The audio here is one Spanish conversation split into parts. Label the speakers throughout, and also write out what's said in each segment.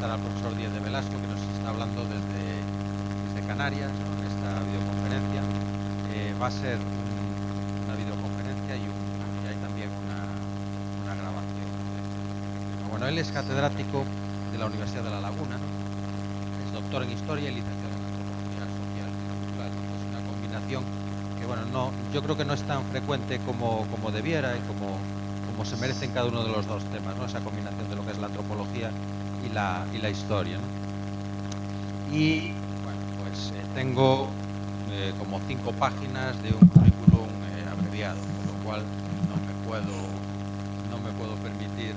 Speaker 1: presentar al profesor Díez de Velasco, que nos está hablando desde Canarias, ¿no?, en esta videoconferencia. Va a ser una videoconferencia y hay también una grabación. Bueno, él es catedrático de la Universidad de La Laguna, ¿no? Es doctor en Historia y licenciado en Antropología Social y Cultural. Es una combinación que, bueno, yo creo que no es tan frecuente como debiera y como se merecen cada uno de los dos temas, ¿no? Esa combinación de lo que es la antropología y la historia, ¿no? Y bueno, pues tengo como 5 páginas de un currículum abreviado, con lo cual no me puedo permitir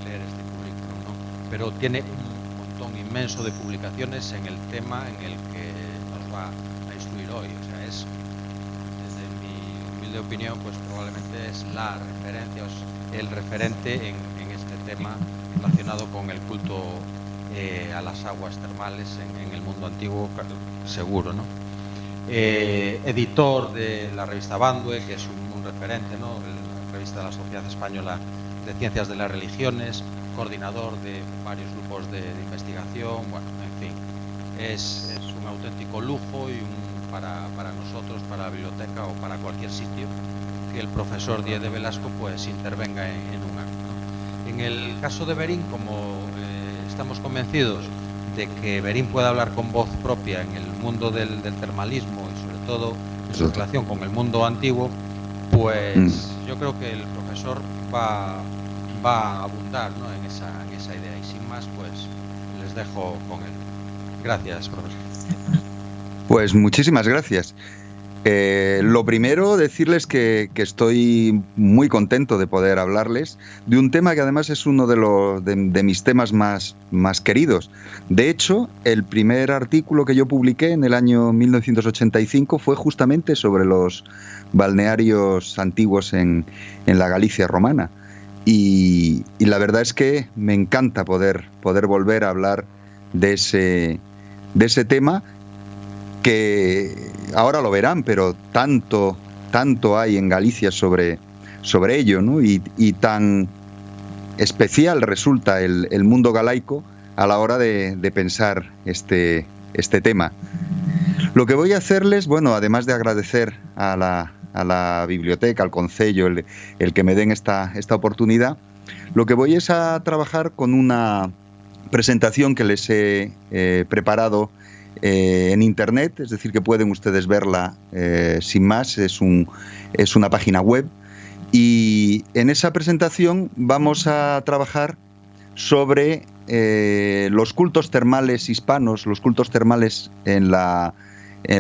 Speaker 1: leer este currículum, ¿no? Pero tiene un montón inmenso de publicaciones en el tema en el que nos va a instruir hoy. O sea, es, desde mi humilde opinión, pues probablemente es la referencia, el referente en este tema relacionado con el culto a las aguas termales en el mundo antiguo, seguro, ¿no? Editor de la revista Bandue, que es un referente, ¿no?, la revista de la Sociedad Española de Ciencias de las Religiones, coordinador de varios grupos de investigación. Bueno, en fin, es un auténtico lujo y para nosotros, para la biblioteca o para cualquier sitio, que el profesor Díez de Velasco pues intervenga en un acto, ¿no? En el caso de Berín, como estamos convencidos de que Berín puede hablar con voz propia en el mundo del termalismo y sobre todo en su relación con el mundo antiguo, pues yo creo que el profesor va a abundar, ¿no?, en esa idea. Y sin más, pues les dejo con él. Gracias, profesor.
Speaker 2: Pues muchísimas gracias. Lo primero, decirles que estoy muy contento de poder hablarles de un tema que además es uno de mis temas más queridos. De hecho, el primer artículo que yo publiqué en el año 1985 fue justamente sobre los balnearios antiguos en la Galicia romana. Y la verdad es que me encanta poder volver a hablar de ese tema, que ahora lo verán, pero tanto hay en Galicia sobre ello, ¿no? Y tan especial resulta el mundo galaico a la hora de pensar este tema. Lo que voy a hacerles, bueno, además de agradecer a la biblioteca, al concello, el que me den esta oportunidad, lo que voy es a trabajar con una presentación que les he preparado en internet, es decir, que pueden ustedes verla sin más. Es una página web, y en esa presentación vamos a trabajar sobre los cultos termales hispanos, los cultos termales en la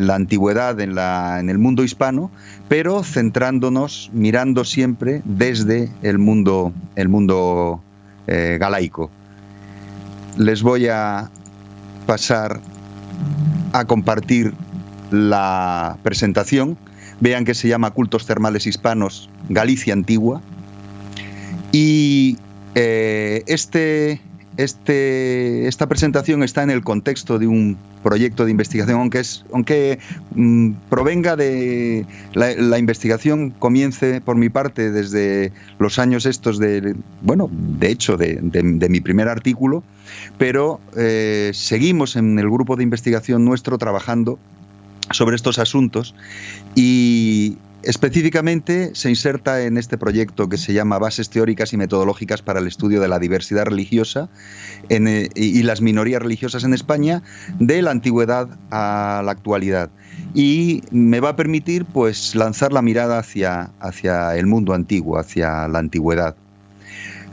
Speaker 2: antigüedad, en el mundo hispano, pero centrándonos, mirando siempre desde el mundo galaico. Les voy a pasar a compartir la presentación. Vean que se llama Cultos Termales Hispanos, Galicia Antigua. Y esta presentación está en el contexto de un proyecto de investigación, aunque provenga de la investigación, comience por mi parte desde los años estos de hecho de mi primer artículo, pero seguimos en el grupo de investigación nuestro trabajando sobre estos asuntos, y específicamente se inserta en este proyecto que se llama Bases Teóricas y Metodológicas para el Estudio de la Diversidad Religiosa y las Minorías Religiosas en España, de la antigüedad a la actualidad. Y me va a permitir pues lanzar la mirada hacia el mundo antiguo, hacia la antigüedad.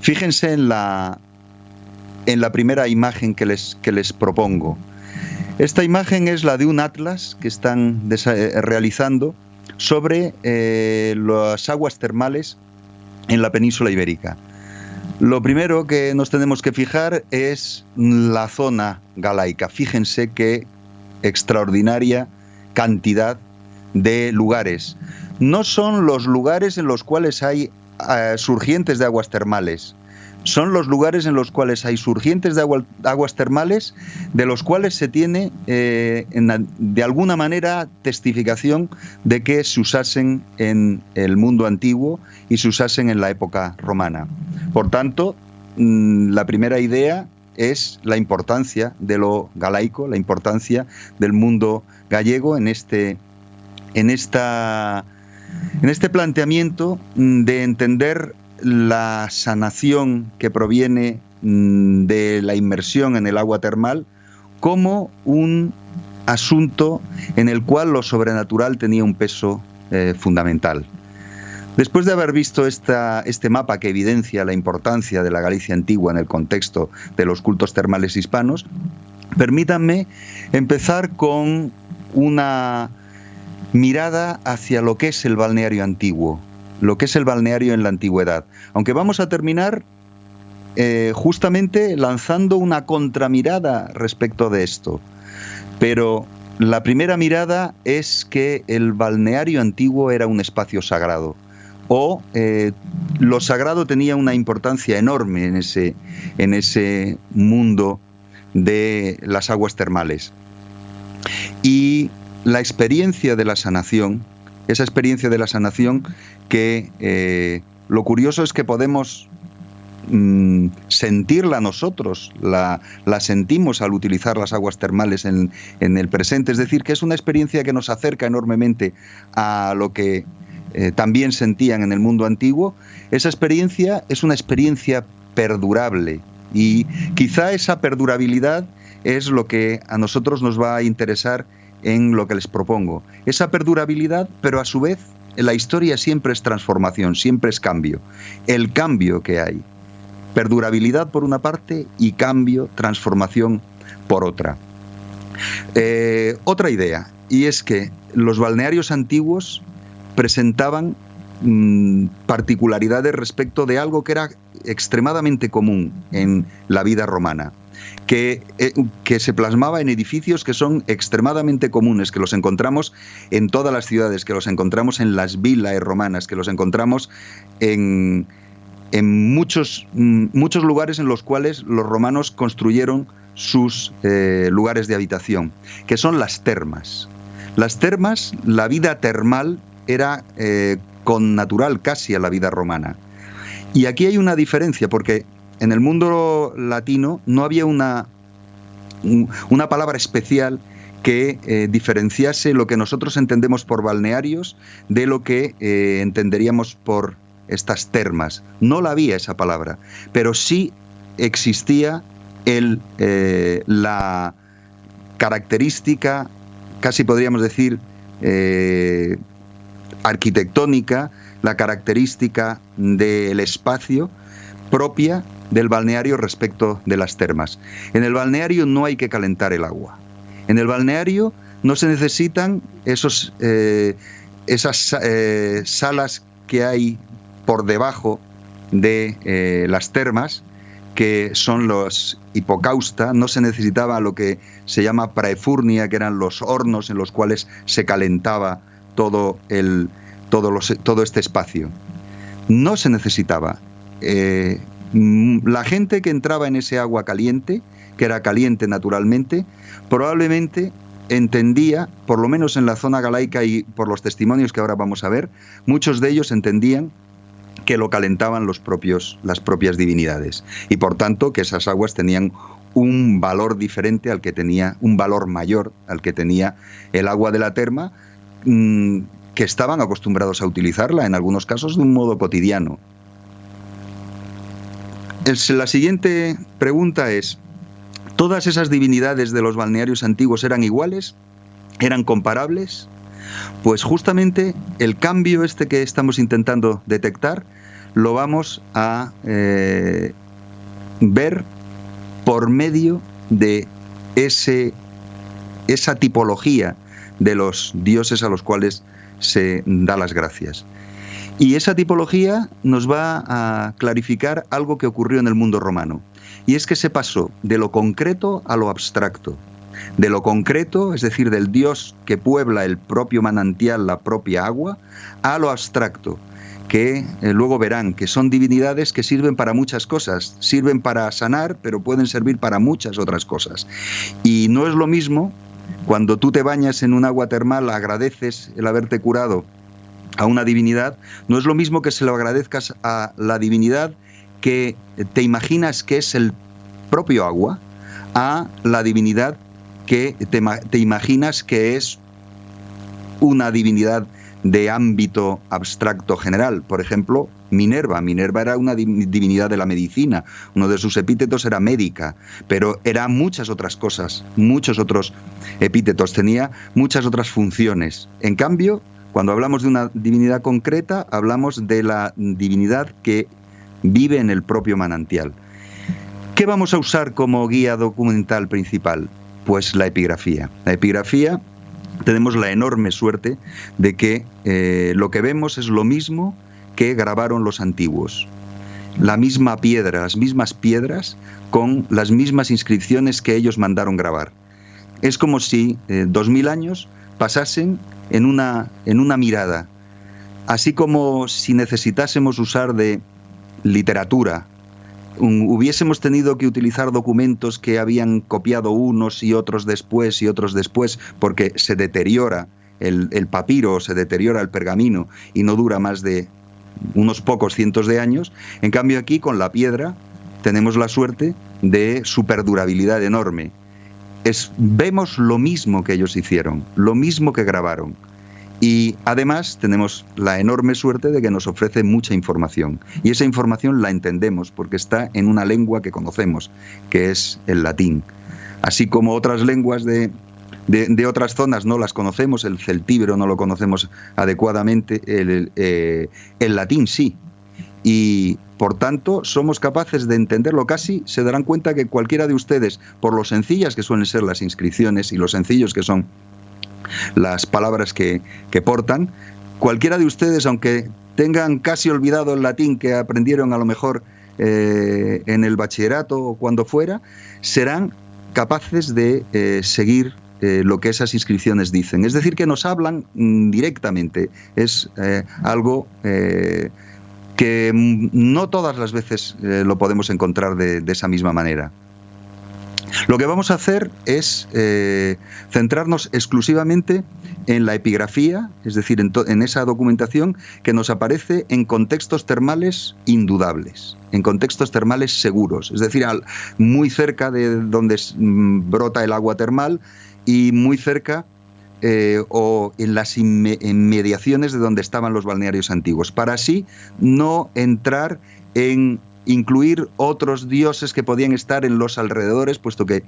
Speaker 2: Fíjense en la primera imagen que les propongo. Esta imagen es la de un atlas que están realizando sobre las aguas termales en la península ibérica. Lo primero que nos tenemos que fijar es la zona galaica. Fíjense qué extraordinaria cantidad de lugares. No son los lugares en los cuales hay surgientes de aguas termales. Son los lugares en los cuales hay surgientes de aguas termales, de los cuales se tiene de alguna manera testificación de que se usasen en el mundo antiguo y se usasen en la época romana. Por tanto, la primera idea es la importancia de lo galaico, la importancia del mundo gallego en este planteamiento de entender la sanación que proviene de la inmersión en el agua termal como un asunto en el cual lo sobrenatural tenía un peso fundamental. Después de haber visto este mapa que evidencia la importancia de la Galicia antigua en el contexto de los cultos termales hispanos, permítanme empezar con una mirada hacia lo que es el balneario antiguo, lo que es el balneario en la antigüedad. Aunque vamos a terminar justamente lanzando una contramirada respecto de esto. Pero la primera mirada es que el balneario antiguo era un espacio sagrado. O lo sagrado tenía una importancia enorme en ese mundo de las aguas termales. Y la experiencia de la sanación, esa experiencia de la sanación que lo curioso es que podemos sentirla nosotros, la sentimos al utilizar las aguas termales en el presente, es decir, que es una experiencia que nos acerca enormemente a lo que también sentían en el mundo antiguo. Esa experiencia es una experiencia perdurable y quizá esa perdurabilidad es lo que a nosotros nos va a interesar en lo que les propongo. Esa perdurabilidad, pero a su vez la historia siempre es transformación, siempre es cambio. El cambio que hay. Perdurabilidad por una parte y cambio, transformación por otra. Otra idea, y es que los balnearios antiguos presentaban particularidades respecto de algo que era extremadamente común en la vida romana, que se plasmaba en edificios que son extremadamente comunes, que los encontramos en todas las ciudades, que los encontramos en las vilas romanas, que los encontramos en muchos lugares en los cuales los romanos construyeron sus lugares de habitación, que son las termas. Las termas, la vida termal era connatural casi a la vida romana. Y aquí hay una diferencia, porque en el mundo latino no había una palabra especial que diferenciase lo que nosotros entendemos por balnearios de lo que entenderíamos por estas termas. No la había esa palabra, pero sí existía la característica, casi podríamos decir, arquitectónica, la característica del espacio propia del balneario respecto de las termas. En el balneario no hay que calentar el agua. En el balneario no se necesitan esas salas que hay por debajo de las termas, que son los hipocausta. No se necesitaba lo que se llama praefurnia, que eran los hornos en los cuales se calentaba todo este espacio. No se necesitaba. La gente que entraba en ese agua caliente, que era caliente naturalmente, probablemente entendía, por lo menos en la zona galaica y por los testimonios que ahora vamos a ver, muchos de ellos entendían que lo calentaban las propias divinidades, y por tanto que esas aguas tenían un valor diferente al que tenía, un valor mayor al que tenía el agua de la terma, que estaban acostumbrados a utilizarla en algunos casos de un modo cotidiano. La siguiente pregunta es: ¿todas esas divinidades de los balnearios antiguos eran iguales? ¿Eran comparables? Pues justamente el cambio que estamos intentando detectar lo vamos a ver por medio de esa tipología de los dioses a los cuales se da las gracias. Y esa tipología nos va a clarificar algo que ocurrió en el mundo romano, y es que se pasó de lo concreto a lo abstracto. De lo concreto, es decir, del dios que puebla el propio manantial, la propia agua, a lo abstracto, que luego verán que son divinidades que sirven para muchas cosas. Sirven para sanar, pero pueden servir para muchas otras cosas. Y no es lo mismo cuando tú te bañas en un agua termal, agradeces el haberte curado a una divinidad, no es lo mismo que se lo agradezcas a la divinidad que te imaginas que es el propio agua a la divinidad que te imaginas que es una divinidad de ámbito abstracto general. Por ejemplo, Minerva. Minerva era una divinidad de la medicina. Uno de sus epítetos era médica, pero era muchas otras cosas, muchos otros epítetos, tenía muchas otras funciones. En cambio, cuando hablamos de una divinidad concreta, hablamos de la divinidad que vive en el propio manantial. ¿Qué vamos a usar como guía documental principal? Pues la epigrafía. La epigrafía, tenemos la enorme suerte de que lo que vemos es lo mismo que grabaron los antiguos. La misma piedra, las mismas piedras con las mismas inscripciones que ellos mandaron grabar. Es como si 2000 años pasasen en una mirada. Así como si necesitásemos usar de literatura, hubiésemos tenido que utilizar documentos que habían copiado unos y otros después, porque se deteriora el papiro, se deteriora el pergamino y no dura más de unos pocos cientos de años. En cambio, aquí con la piedra tenemos la suerte de su perdurabilidad enorme. Vemos lo mismo que ellos hicieron, lo mismo que grabaron. Y además tenemos la enorme suerte de que nos ofrece mucha información. Y esa información la entendemos porque está en una lengua que conocemos, que es el latín. Así como otras lenguas de otras zonas no las conocemos, el celtíbero no lo conocemos adecuadamente, el latín sí. Y por tanto somos capaces de entenderlo. Casi se darán cuenta que cualquiera de ustedes, por lo sencillas que suelen ser las inscripciones y lo sencillos que son las palabras que portan, cualquiera de ustedes, aunque tengan casi olvidado el latín que aprendieron a lo mejor en el bachillerato o cuando fuera, serán capaces de seguir lo que esas inscripciones dicen. Es decir, que nos hablan directamente. Es algo que no todas las veces lo podemos encontrar de esa misma manera. Lo que vamos a hacer es centrarnos exclusivamente en la epigrafía, es decir, en esa documentación que nos aparece en contextos termales indudables, en contextos termales seguros, es decir, muy cerca de donde brota el agua termal y muy cerca o en las inmediaciones de donde estaban los balnearios antiguos, para así no entrar en incluir otros dioses que podían estar en los alrededores, puesto que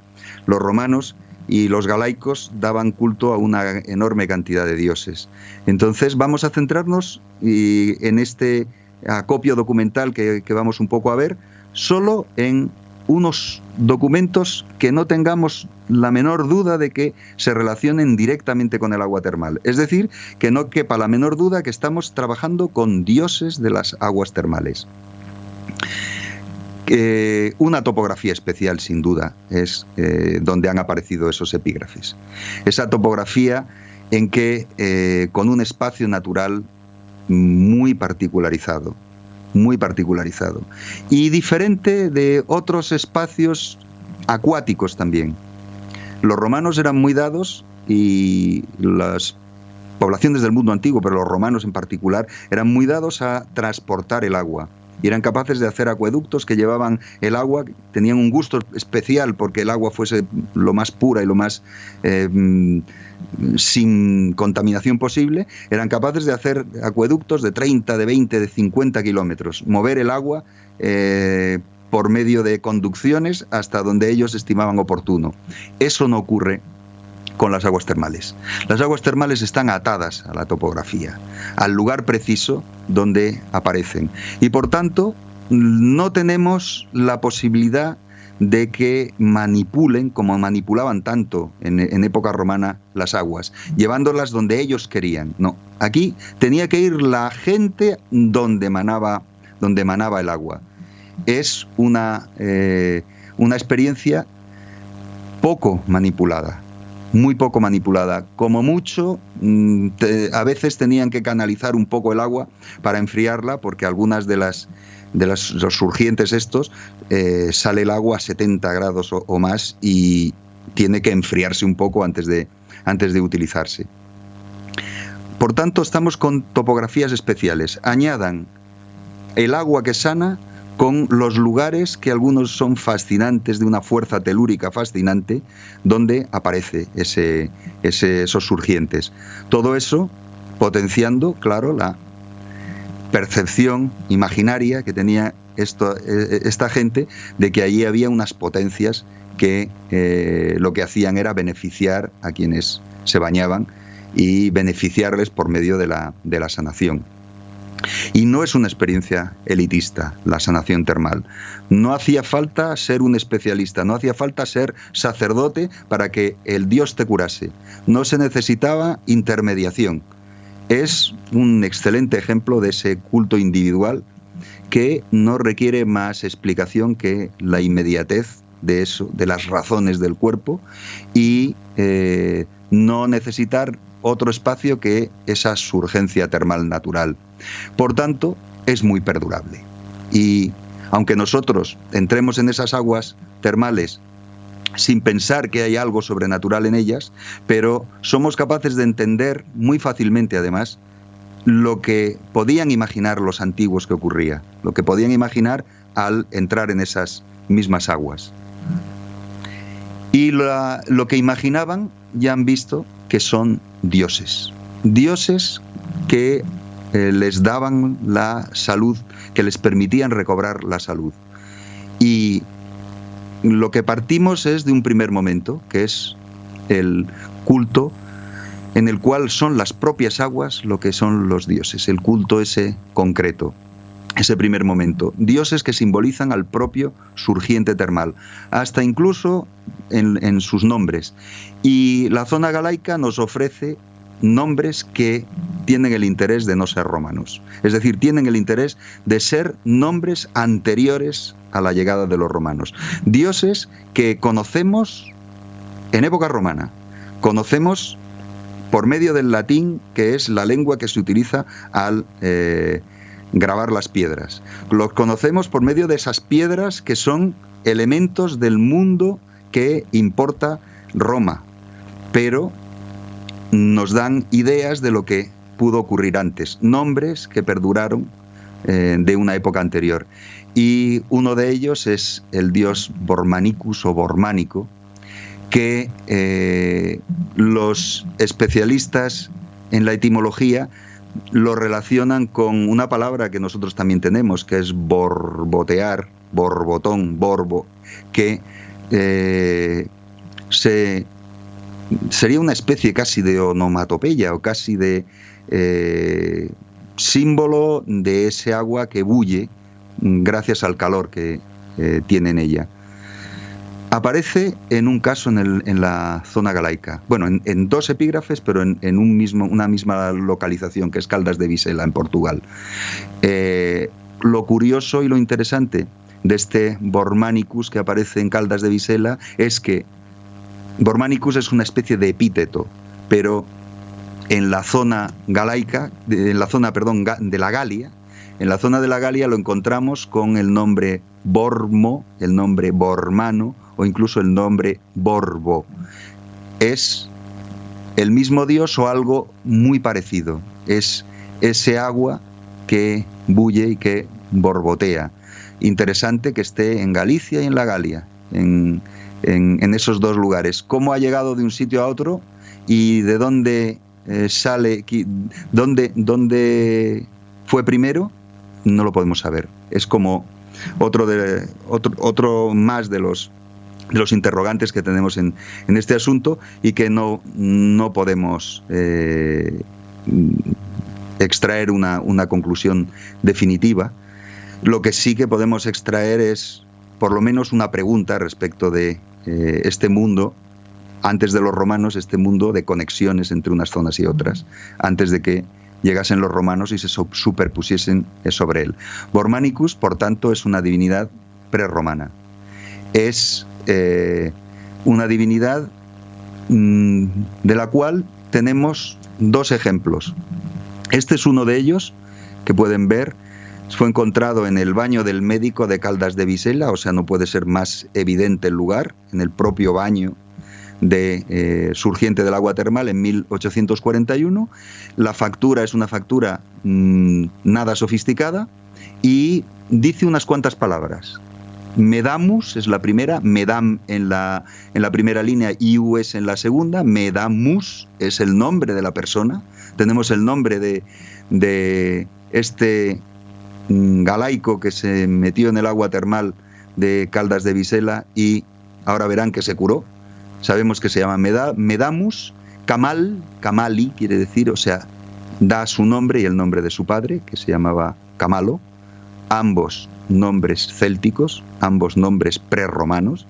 Speaker 2: los romanos y los galaicos daban culto a una enorme cantidad de dioses. Entonces vamos a centrarnos en este acopio documental que vamos un poco a ver, solo en unos documentos que no tengamos la menor duda de que se relacionen directamente con el agua termal. Es decir, que no quepa la menor duda que estamos trabajando con dioses de las aguas termales. Una topografía especial, sin duda, es donde han aparecido esos epígrafes. Esa topografía en que con un espacio natural muy particularizado y diferente de otros espacios acuáticos también. Los romanos eran muy dados, y las poblaciones del mundo antiguo, pero los romanos en particular, eran muy dados a transportar el agua. Y eran capaces de hacer acueductos que llevaban el agua, tenían un gusto especial porque el agua fuese lo más pura y lo más sin contaminación posible. Eran capaces de hacer acueductos de 30, de 20, de 50 kilómetros, mover el agua por medio de conducciones hasta donde ellos estimaban oportuno. Eso no ocurre con las aguas termales. Las aguas termales están atadas a la topografía, al lugar preciso donde aparecen. Y por tanto, no tenemos la posibilidad de que manipulen, como manipulaban tanto en época romana, las aguas, llevándolas donde ellos querían. No, aquí tenía que ir la gente donde emanaba el agua. Es una experiencia poco manipulada. Muy poco manipulada. Como mucho, a veces tenían que canalizar un poco el agua para enfriarla, porque algunas de los surgientes estos sale el agua a 70 grados o más y tiene que enfriarse un poco antes de utilizarse. Por tanto, estamos con topografías especiales. Añadan el agua que sana con los lugares que algunos son fascinantes, de una fuerza telúrica fascinante, donde aparece esos surgientes. Todo eso potenciando, claro, la percepción imaginaria que tenía esta gente de que allí había unas potencias que lo que hacían era beneficiar a quienes se bañaban y beneficiarles por medio de la sanación. Y no es una experiencia elitista la sanación termal. No hacía falta ser un especialista, no hacía falta ser sacerdote para que el Dios te curase. No se necesitaba intermediación. Es un excelente ejemplo de ese culto individual que no requiere más explicación que la inmediatez de eso, de las razones del cuerpo, y no necesitar otro espacio que esa surgencia termal natural. Por tanto, es muy perdurable. Y aunque nosotros entremos en esas aguas termales sin pensar que hay algo sobrenatural en ellas, pero somos capaces de entender muy fácilmente, además, lo que podían imaginar los antiguos que ocurría, lo que podían imaginar al entrar en esas mismas aguas. Y lo que imaginaban ya han visto que son dioses. Dioses que les daban la salud, que les permitían recobrar la salud. Y lo que partimos es de un primer momento, que es el culto en el cual son las propias aguas lo que son los dioses, el culto ese concreto, ese primer momento. Dioses que simbolizan al propio surgiente termal, hasta incluso en sus nombres. Y la zona galaica nos ofrece nombres que tienen el interés de no ser romanos. Es decir, tienen el interés de ser nombres anteriores a la llegada de los romanos. Dioses que conocemos en época romana. Conocemos por medio del latín, que es la lengua que se utiliza al grabar las piedras. Los conocemos por medio de esas piedras que son elementos del mundo que importa Roma, pero nos dan ideas de lo que pudo ocurrir antes, nombres que perduraron de una época anterior. Y uno de ellos es el dios Bormanicus o Bormánico, que los especialistas en la etimología lo relacionan con una palabra que nosotros también tenemos, que es borbotear, borbotón, borbo, que sería una especie casi de onomatopeya o casi de símbolo de ese agua que bulle gracias al calor que tiene en ella. Aparece en un caso en la zona galaica, bueno, en dos epígrafes, pero en una misma localización, que es Caldas de Visela, en Portugal. Lo curioso y lo interesante de este Bormanicus que aparece en Caldas de Visela es que Bormanicus es una especie de epíteto, pero en la zona galaica, de la Galia, en la zona de la Galia lo encontramos con el nombre Bormo, el nombre Bormano o incluso el nombre Borbo. Es el mismo dios o algo muy parecido. Es ese agua que bulle y que borbotea. Interesante que esté en Galicia y en la Galia, en esos dos lugares. ¿Cómo ha llegado de un sitio a otro y de dónde sale, dónde fue primero? No lo podemos saber. Es como otro más de los interrogantes que tenemos en este asunto y que no podemos extraer una conclusión definitiva. Lo que sí que podemos extraer es por lo menos una pregunta respecto de este mundo, antes de los romanos, este mundo de conexiones entre unas zonas y otras, antes de que llegasen los romanos y se superpusiesen sobre él. Bormanicus, por tanto, es una divinidad prerromana. Es una divinidad de la cual tenemos dos ejemplos. Este es uno de ellos, que pueden ver. Fue encontrado en el baño del médico de Caldas de Visela, o sea, no puede ser más evidente el lugar, en el propio baño surgiente del agua termal en 1841. La factura es una factura nada sofisticada y dice unas cuantas palabras. Medamus es la primera, medam en la primera línea, ius en la segunda, medamus es el nombre de la persona. Tenemos el nombre de este galaico que se metió en el agua termal de Caldas de Visela y ahora verán que se curó. Sabemos que se llama Medamus. Camali quiere decir, o sea, da su nombre y el nombre de su padre, que se llamaba Camalo. Ambos nombres célticos, ambos nombres prerromanos.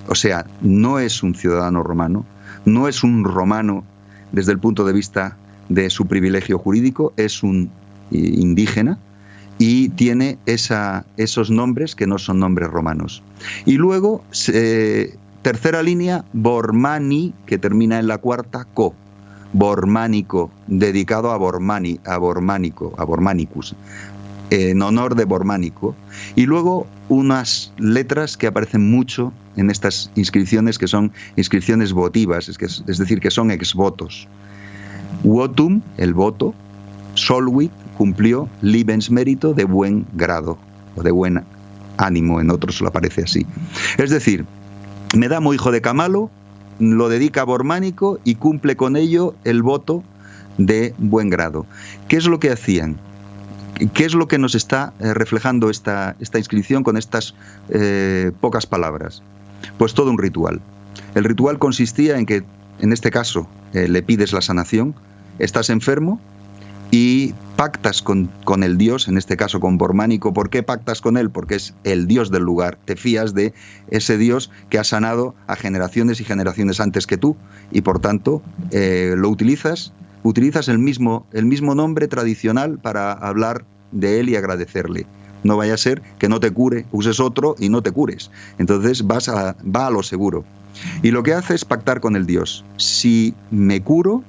Speaker 2: O sea, no es un ciudadano romano, no es un romano desde el punto de vista de su privilegio jurídico, es un indígena y tiene esos nombres que no son nombres romanos. Y luego, tercera línea, Bormani, que termina en la cuarta, co. Bormánico, dedicado a Bormanicus, en honor de Bormánico. Y luego unas letras que aparecen mucho en estas inscripciones, que son inscripciones votivas, es decir, que son exvotos. Votum, el voto, solvit, cumplió, libensmérito, de buen grado, o de buen ánimo, en otros lo aparece así. Es decir, Medamo, hijo de Camalo, lo dedica a Bormánico y cumple con ello el voto de buen grado. ¿Qué es lo que hacían? ¿Qué es lo que nos está reflejando esta inscripción con estas pocas palabras? Pues todo un ritual. El ritual consistía en que, en este caso, le pides la sanación, estás enfermo y pactas con el dios, en este caso con Bormánico. ¿Por qué pactas con él? Porque es el dios del lugar. Te fías de ese dios que ha sanado a generaciones y generaciones antes que tú y, por tanto, lo utilizas el mismo nombre tradicional para hablar de él y agradecerle. No vaya a ser que no te cure, uses otro y no te cures. Entonces va a lo seguro. Y lo que hace es pactar con el dios. Si me curo,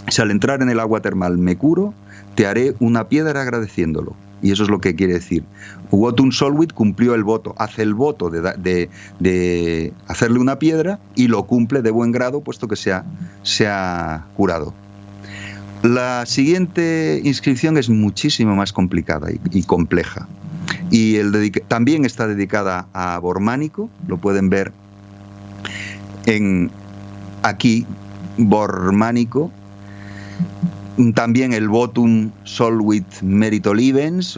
Speaker 2: si al entrar en el agua termal me curo, te haré una piedra agradeciéndolo. Y eso es lo que quiere decir. Votum solvit, cumplió el voto. Hace el voto de hacerle una piedra y lo cumple de buen grado, puesto que se ha curado. La siguiente inscripción es muchísimo más complicada y compleja. Y también está dedicada a Bormánico. Lo pueden ver aquí, Bormánico. También el votum solvit merito libens,